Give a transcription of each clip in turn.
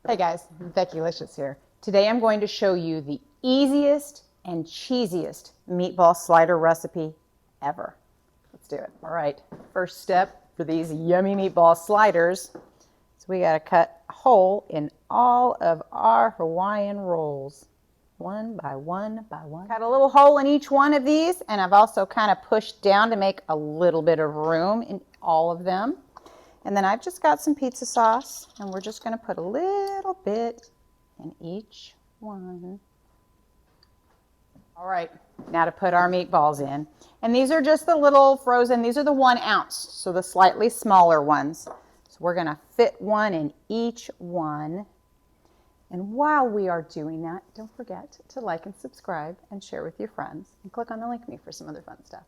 Hey guys, Becki-licious here. Today I'm going to show you the easiest and cheesiest meatball slider recipe ever. Let's do it. All right, first step for these yummy meatball sliders is we got to cut a hole in all of our Hawaiian rolls. One by one by one. Cut a little hole in each one of these, and I've also kind of pushed down to make a little bit of room in all of them. And then I've just got some pizza sauce, and we're just going to put a little bit in each one. All right, now to put our meatballs in. And these are just the little frozen, these are the 1 ounce, so the slightly smaller ones. So we're going to fit one in each one. And while we are doing that, don't forget to like and subscribe and share with your friends. And click on the link me for some other fun stuff.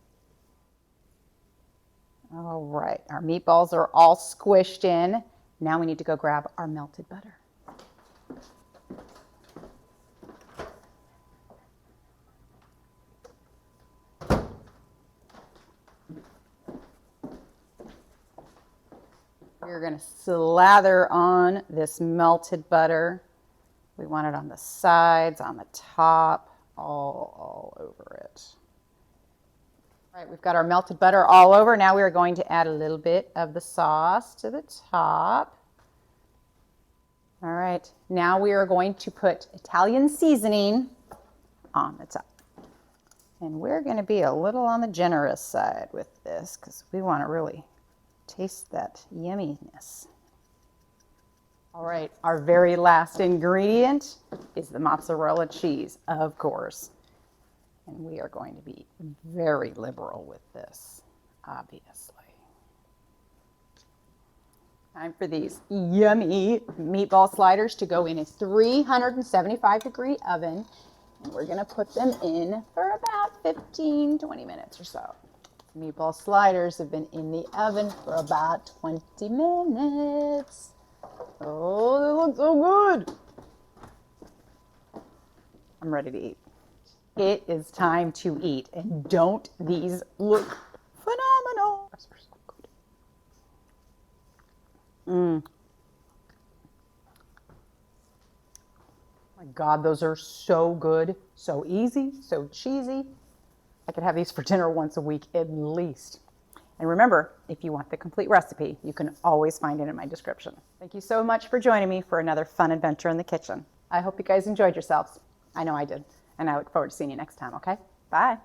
All right, our meatballs are all squished in. Now we need to go grab our melted butter. We're going to slather on this melted butter. We want it on the sides, on the top, all over it. All right, we've got our melted butter all over. Now we are going to add a little bit of the sauce to the top. All right, now we are going to put Italian seasoning on the top. And we're going to be a little on the generous side with this because we want to really taste that yumminess. All right, our very last ingredient is the mozzarella cheese, of course. And we are going to be very liberal with this, obviously. Time for these yummy meatball sliders to go in a 375-degree oven. And we're going to put them in for about 15-20 minutes or so. Meatball sliders have been in the oven for about 20 minutes. Oh, they look so good. I'm ready to eat. It is time to eat, and don't these look phenomenal? My God, those are so good, so easy, so cheesy. I could have these for dinner once a week at least. And remember, if you want the complete recipe, you can always find it in my description. Thank you so much for joining me for another fun adventure in the kitchen. I hope you guys enjoyed yourselves. I know I did. And I look forward to seeing you next time, okay? Bye.